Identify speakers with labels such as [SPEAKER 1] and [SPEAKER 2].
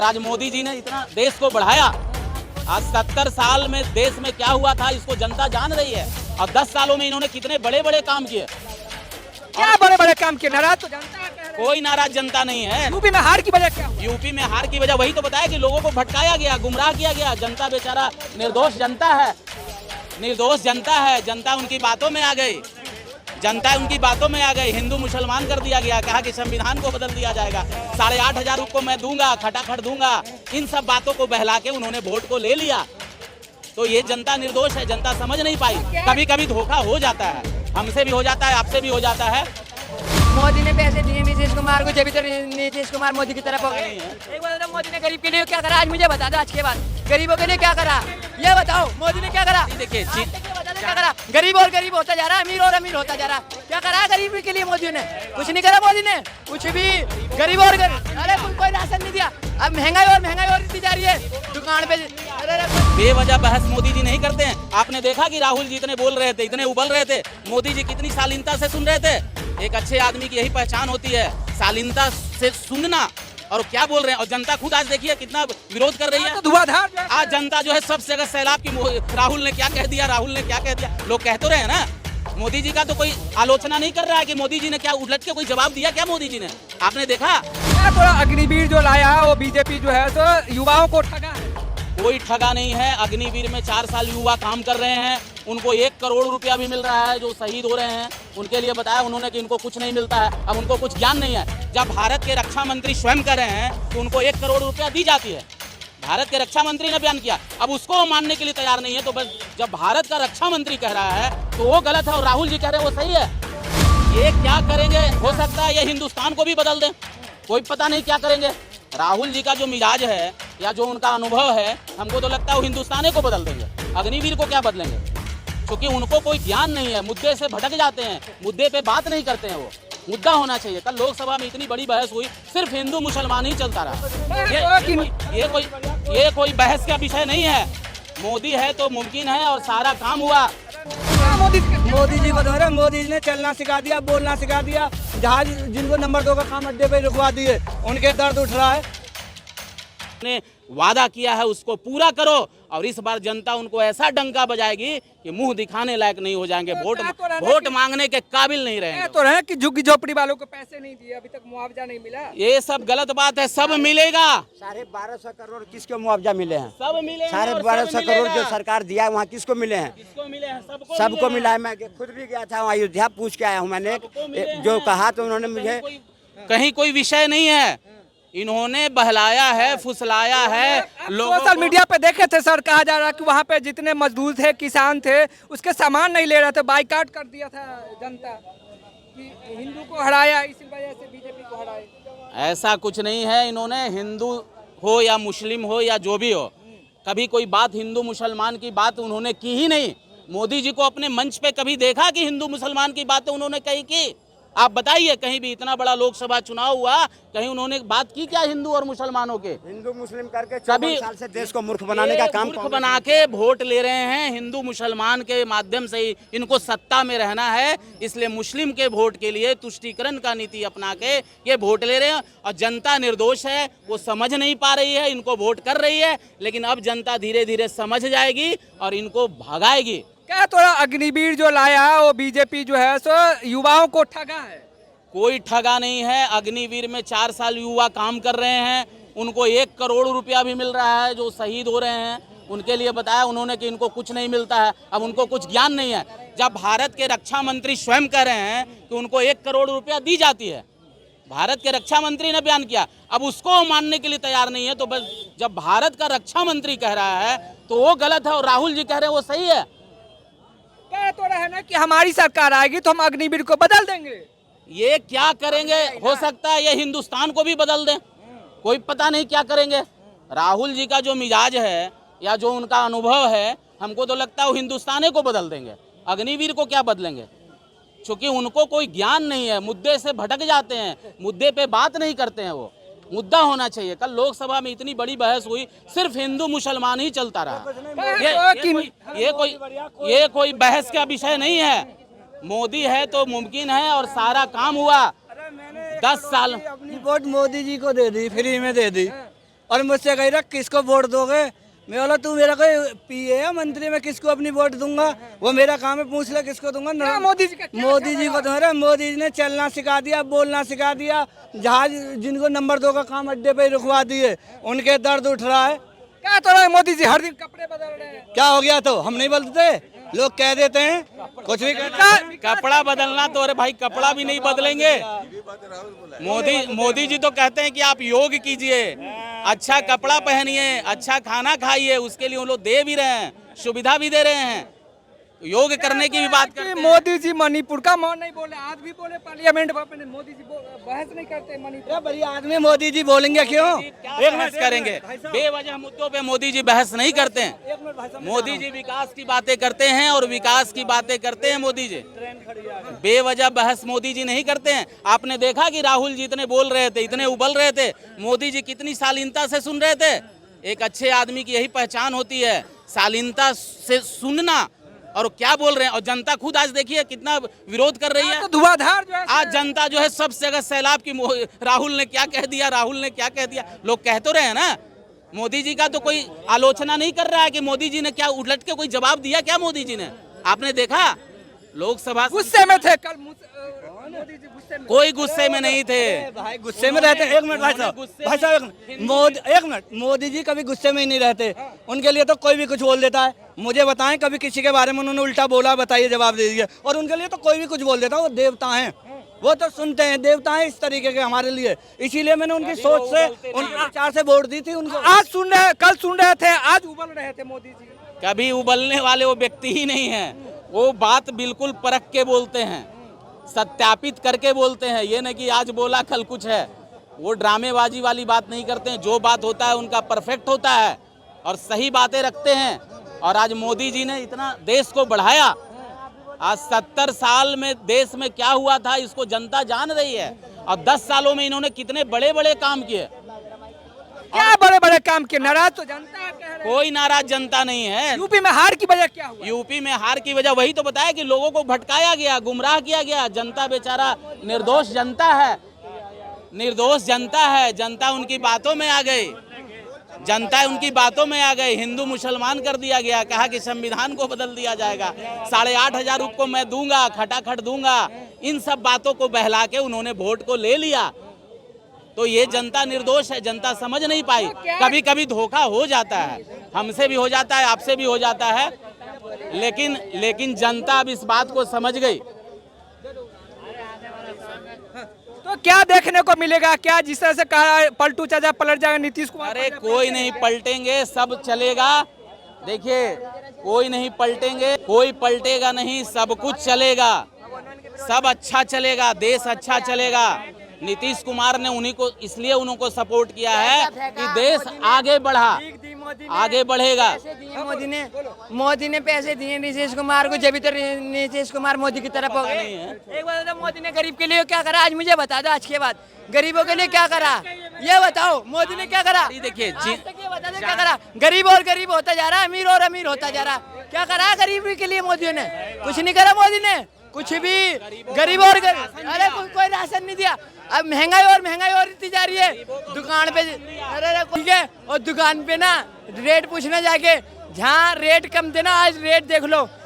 [SPEAKER 1] आज मोदी जी ने इतना देश को बढ़ाया। आज 70 साल में देश में क्या हुआ था इसको जनता जान रही है, और 10 सालों में इन्होंने कितने बड़े बड़े काम किए।
[SPEAKER 2] क्या बड़े बड़े काम किए? नाराज तो जनता है,
[SPEAKER 1] कोई नाराज जनता नहीं है।
[SPEAKER 2] यूपी में हार की वजह क्या?
[SPEAKER 1] यूपी में हार की वजह वही तो बताया कि लोगों को भटकाया गया, गुमराह किया गया। जनता बेचारा निर्दोष जनता है, निर्दोष जनता है। जनता उनकी बातों में आ गई, जनता उनकी बातों में आ गई। हिंदू मुसलमान कर दिया गया, कहा कि संविधान को बदल दिया जाएगा, 8,500 रुपये मैं दूंगा, खटाखट दूंगा। इन सब बातों को बहला के उन्होंने वोट को ले लिया। तो ये जनता निर्दोष है, जनता समझ नहीं पाई। कभी कभी धोखा हो जाता है, हमसे भी हो जाता है, आपसे भी हो जाता है।
[SPEAKER 3] मोदी ने पैसे दिए नीतीश कुमार को, जब तो नीतीश कुमार मोदी की तरफ हो गए। एक बार मोदी ने गरीब के लिए क्या करा, आज मुझे बता दो। आज के बाद गरीबों के लिए क्या करा, ये बताओ। मोदी ने क्या करा?
[SPEAKER 1] देखिए
[SPEAKER 3] क्या करा? गरीब और गरीब होता जा रहा है, अमीर और अमीर होता जा रहा है। क्या करा गरीब के लिए मोदी ने? कुछ नहीं करा मोदी ने, कुछ भी। गरीब और गरीब, अरे कोई राशन नहीं दिया। अब महंगाई और दी जा रही है दुकान पे।
[SPEAKER 1] बेवजह बहस मोदी जी नहीं करते हैं। आपने देखा कि राहुल जी इतने बोल रहे थे, इतने उबल रहे थे, मोदी जी कितनी शालीनता से सुन रहे थे। एक अच्छे आदमी की यही पहचान होती है, शालीनता से सुनना। और क्या बोल रहे हैं, और जनता खुद आज देखिए कितना विरोध कर रही है।
[SPEAKER 2] धुआंधार
[SPEAKER 1] आज जनता जो है सब जगह सैलाब की, राहुल ने क्या कह दिया, राहुल ने क्या कह दिया, लोग कह तो रहे हैं ना। मोदी जी का तो कोई आलोचना नहीं कर रहा है कि मोदी जी ने क्या उलट के कोई जवाब दिया क्या मोदी जी ने, आपने देखा?
[SPEAKER 2] थोड़ा अग्निवीर जो लाया वो बीजेपी जो है तो युवाओं को ठगा है।
[SPEAKER 1] कोई ठगा नहीं है। अग्निवीर में 4 साल युवा काम कर रहे हैं, उनको 1 करोड़ रुपया भी मिल रहा है। जो शहीद हो रहे हैं उनके लिए बताया उन्होंने कि इनको कुछ नहीं मिलता है। अब उनको कुछ ज्ञान नहीं है। जब भारत के रक्षा मंत्री स्वयं कर रहे हैं तो उनको 1 करोड़ रुपया दी जाती है। भारत के रक्षा मंत्री ने बयान किया, अब उसको मानने के लिए तैयार नहीं है। तो बस जब भारत का रक्षा मंत्री कह रहा है तो वो गलत है और राहुल जी कह रहे हैं वो सही है। ये क्या करेंगे, हो सकता है ये हिंदुस्तान को भी बदल दें, कोई पता नहीं क्या करेंगे। राहुल जी का जो मिजाज है या जो उनका अनुभव है, हमको तो लगता है वो हिंदुस्तान को बदल देंगे। अग्निवीर को क्या बदलेंगे, क्योंकि उनको कोई ज्ञान नहीं है, मुद्दे से भटक जाते हैं, मुद्दे पे बात नहीं करते हैं। वो मुद्दा होना चाहिए। कल लोकसभा में इतनी बड़ी बहस हुई, सिर्फ हिंदू मुसलमान ही चलता रहा। ये कोई बहस का विषय नहीं है। मोदी है तो मुमकिन है और सारा काम हुआ।
[SPEAKER 2] मोदी जी को धोरे, मोदी जी ने चलना सिखा दिया, बोलना सिखा दिया। जहाज जिनको नंबर 2 का काम अड्डे पे रुकवा दिए, उनके दर्द उठ रहा है।
[SPEAKER 1] ने वादा किया है उसको पूरा करो, और इस बार जनता उनको ऐसा डंका बजाएगी कि मुंह दिखाने लायक नहीं हो जाएंगे, वोट मांगने के काबिल नहीं रहेंगे।
[SPEAKER 2] तो रहे कि झुग्गी झोपड़ी वालों को पैसे नहीं दिए, अभी तक मुआवजा नहीं मिला।
[SPEAKER 1] ये सब गलत बात है, सब मिलेगा।
[SPEAKER 4] 1250 करोड़ किसको मुआवजा मिले हैं?
[SPEAKER 1] सब मिलेगा।
[SPEAKER 4] 1250 करोड़ जो सरकार दिया है वहाँ किसको मिले हैं?
[SPEAKER 1] किसको मिले हैं?
[SPEAKER 4] सबको मिला है। मैं खुद भी गया था वहाँ, अयोध्या पूछ के आया हूँ मैंने। जो कहा तो उन्होंने मुझे,
[SPEAKER 1] कहीं कोई विषय नहीं है, इन्होंने बहलाया है, फुसलाया है।
[SPEAKER 2] सोशल मीडिया पे देखे थे सर, कहा जा रहा कि वहाँ पे जितने मजदूर थे, किसान थे, उसके सामान नहीं ले रहे थे, बाइकाट कर दिया था जनता कि हिंदू को हराया, इसी वजह से बीजेपी को हराया।
[SPEAKER 1] ऐसा कुछ नहीं है। इन्होंने हिंदू हो या मुस्लिम हो या जो भी हो, कभी कोई बात हिंदू मुसलमान की बात उन्होंने की ही नहीं। मोदी जी को अपने मंच पे कभी देखा कि हिंदू मुसलमान की बातें उन्होंने कही की? आप बताइए, कहीं भी इतना बड़ा लोकसभा चुनाव हुआ, कहीं उन्होंने बात की क्या हिंदू और मुसलमानों के?
[SPEAKER 4] हिंदू मुस्लिम करके
[SPEAKER 1] कभी
[SPEAKER 4] 54 साल से देश को मूर्ख बनाने का काम,
[SPEAKER 1] मूर्ख बना के वोट ले रहे हैं। हिंदू मुसलमान के माध्यम से ही इनको सत्ता में रहना है, इसलिए मुस्लिम के वोट के लिए तुष्टीकरण का नीति अपना के ये वोट ले रहे हैं। और जनता निर्दोष है, वो समझ नहीं पा रही है, इनको वोट कर रही है। लेकिन अब जनता धीरे धीरे समझ जाएगी और इनको भगाएगी।
[SPEAKER 2] क्या थोड़ा अग्निवीर जो लाया वो बीजेपी जो है सो युवाओं को ठगा है?
[SPEAKER 1] कोई ठगा नहीं है। अग्निवीर में 4 साल युवा काम कर रहे हैं, उनको 1 करोड़ रुपया भी मिल रहा है। जो शहीद हो रहे हैं उनके लिए बताया उन्होंने कि इनको कुछ नहीं मिलता है। अब उनको कुछ ज्ञान नहीं है। जब भारत के रक्षा मंत्री स्वयं कह रहे हैं कि उनको 1 करोड़ रुपया दी जाती है, भारत के रक्षा मंत्री ने बयान किया, अब उसको मानने के लिए तैयार नहीं है। तो बस जब भारत का रक्षा मंत्री कह रहा है तो वो गलत है और राहुल जी कह रहे हैं वो सही है।
[SPEAKER 2] कह तो रहे ना कि हमारी सरकार आएगी तो हम अग्निवीर को बदल देंगे।
[SPEAKER 1] ये क्या करेंगे, हो सकता है ये हिंदुस्तान को भी बदल दें, कोई पता नहीं क्या करेंगे। राहुल जी का जो मिजाज है या जो उनका अनुभव है, हमको तो लगता है वो हिंदुस्तान को बदल देंगे। अग्निवीर को क्या बदलेंगे, क्योंकि उनको कोई ज्ञान नहीं है, मुद्दे से भटक जाते हैं, मुद्दे पे बात नहीं करते हैं। वो मुद्दा होना चाहिए। कल लोकसभा में इतनी बड़ी बहस हुई, सिर्फ हिंदू मुसलमान ही चलता रहा। ये कोई बहस का विषय नहीं है। मोदी है तो मुमकिन है और सारा काम हुआ। 10 साल
[SPEAKER 5] अपनी वोट मोदी जी को दे दी, फ्री में दे दी। और मुझसे कह रहा किसको वोट दोगे। मैं बोला तू मेरा कोई पीए है मंत्री, मैं किसको अपनी वोट दूंगा, वो मेरा काम है, पूछ ले किसको दूंगा।
[SPEAKER 2] क्या मोदी जी का क्या
[SPEAKER 5] मोदी जी को तो मोदी जी ने चलना सिखा दिया, बोलना सिखा दिया, जहाज जिनको नंबर 2 का काम अड्डे पे ही रुकवा दिए, उनके दर्द उठ रहा है।
[SPEAKER 2] क्या तो रहा है मोदी जी, हर दिन कपड़े बदल रहे हैं।
[SPEAKER 5] क्या हो गया तो हम नहीं बोलते, लोग कह देते हैं कुछ भी कहते हैं।
[SPEAKER 1] कपड़ा बदलना तो अरे भाई कपड़ा भी नहीं बदलेंगे। मोदी जी तो कहते हैं कि आप योग कीजिए, अच्छा कपड़ा पहनिए, अच्छा खाना खाइए, उसके लिए वो लोग दे भी रहे हैं, सुविधा भी दे रहे हैं, योग करने की भी बात करते हैं।
[SPEAKER 2] मोदी जी मणिपुर का मौन नहीं बोले, आज भी बोले पार्लियामेंट में, मोदी जी बहस नहीं करते मणिपुर।
[SPEAKER 5] बड़ी आदमी मोदी जी बोलेंगे क्यों?
[SPEAKER 1] एक बहस करेंगे, बेवजह मुद्दों पे मोदी जी बहस नहीं करते हैं। मोदी जी विकास की बातें करते हैं और विकास की बातें करते हैं मोदी जी, बेवजह बहस मोदी जी नहीं करते हैं। आपने देखा कि राहुल जी इतने बोल रहे थे, इतने उबल रहे थे, मोदी जी कितनी शालीनता से सुन रहे थे। एक अच्छे आदमी की यही पहचान होती है, शालीनता से सुनना। और क्या बोल रहे हैं, और जनता खुद आज देखिए कितना विरोध कर रही है।
[SPEAKER 2] तो धुआंधार जो है
[SPEAKER 1] आज जनता जो है सबसे अगर सैलाब की, राहुल ने क्या कह दिया, राहुल ने क्या कह दिया, लोग कह तो रहे हैं ना। मोदी जी का तो कोई आलोचना नहीं कर रहा है कि मोदी जी ने क्या उलट के कोई जवाब दिया क्या मोदी जी ने, आपने देखा? लोकसभा
[SPEAKER 2] गुस्से में थे कल मोदी जी, गुस्से में।
[SPEAKER 1] कोई गुस्से में नहीं थे
[SPEAKER 5] भाई, गुस्से में रहते हैं। एक मिनट भाई साहब, भाई साहब एक मिनट, मोदी जी कभी गुस्से में ही नहीं रहते, उनके लिए तो कोई भी कुछ बोल देता है। मुझे बताएं कभी किसी के बारे में उन्होंने उल्टा बोला, बताइए, जवाब दे दीजिए। और उनके लिए तो कोई भी कुछ बोल देता है, वो देवता हैं, वो तो सुनते हैं, देवता हैं इस तरीके के हमारे लिए। इसीलिए मैंने उनकी सोच से, उनके विचार से वोट दी थी उनको।
[SPEAKER 2] आज सुन रहे, कल सुन रहे थे, आज उबल रहे थे मोदी जी।
[SPEAKER 1] कभी उबलने वाले वो व्यक्ति ही नहीं है, वो बात बिल्कुल परख के बोलते हैं, सत्यापित करके बोलते हैं। ये नहीं कि आज बोला कल कुछ है, वो ड्रामेबाजी वाली बात नहीं करते हैं। जो बात होता है उनका परफेक्ट होता है और सही बातें रखते हैं। और आज मोदी जी ने इतना देश को बढ़ाया, आज 70 साल में देश में क्या हुआ था इसको जनता जान रही है। और 10 सालों में इन्होंने कितने बड़े बड़े काम किए।
[SPEAKER 2] क्या बड़े बड़े काम किए, नाराज तो जनता है, कह रहे हैं।
[SPEAKER 1] कोई नाराज जनता नहीं है।
[SPEAKER 2] यूपी में हार की वजह क्या हुआ?
[SPEAKER 1] यूपी में हार की वजह वही तो बताया कि लोगों को भटकाया गया, गुमराह किया गया। जनता बेचारा निर्दोष जनता है, निर्दोष जनता है। जनता उनकी बातों में आ गई, जनता उनकी बातों में आ गई। हिंदू मुसलमान कर दिया गया, कहा कि संविधान को बदल दिया जाएगा, 8,500 रुपये को मैं दूंगा, खटाखट दूंगा। इन सब बातों को बहला के उन्होंने वोट को ले लिया। तो ये जनता निर्दोष है, जनता समझ नहीं पाई। कभी कभी धोखा हो जाता है, हमसे भी हो जाता है, आपसे भी हो जाता है, लेकिन जनता अब इस बात को समझ गई।
[SPEAKER 2] तो क्या देखने को मिलेगा? क्या जिस तरह से कहा पलटू चाचा पलट जाएगा नीतीश कुमार?
[SPEAKER 1] अरे कोई नहीं पलटेंगे, सब चलेगा। देखिए कोई नहीं पलटेंगे, कोई पलटेगा नहीं, सब कुछ चलेगा, सब अच्छा चलेगा, देश अच्छा चलेगा। नीतीश कुमार ने उन्हीं को, इसलिए उनको सपोर्ट किया है कि देश आगे बढ़ा, आगे बढ़ेगा।
[SPEAKER 3] मोदी ने पैसे दिए नीतीश कुमार को, जब भी तो नीतीश कुमार मोदी की तरफ हो गए। एक बार तो मोदी ने गरीब के लिए क्या करा, आज मुझे बता दो। आज के बाद गरीबों के लिए क्या करा, ये बताओ। मोदी ने क्या करा,
[SPEAKER 1] देखिए
[SPEAKER 3] ये बता दो क्या करा। गरीब और गरीब होता जा रहा, अमीर और अमीर होता जा रहा। क्या करा गरीबी के लिए मोदी ने? कुछ नहीं करा मोदी ने, कुछ भी। गरीब और गरीब, अरे कोई राशन नहीं दिया। अब महंगाई और इतनी जा रही है। दुकान पे, अरे ठीक है, और दुकान पे ना रेट पूछना जाके, जहाँ रेट कम देना, आज रेट देख लो।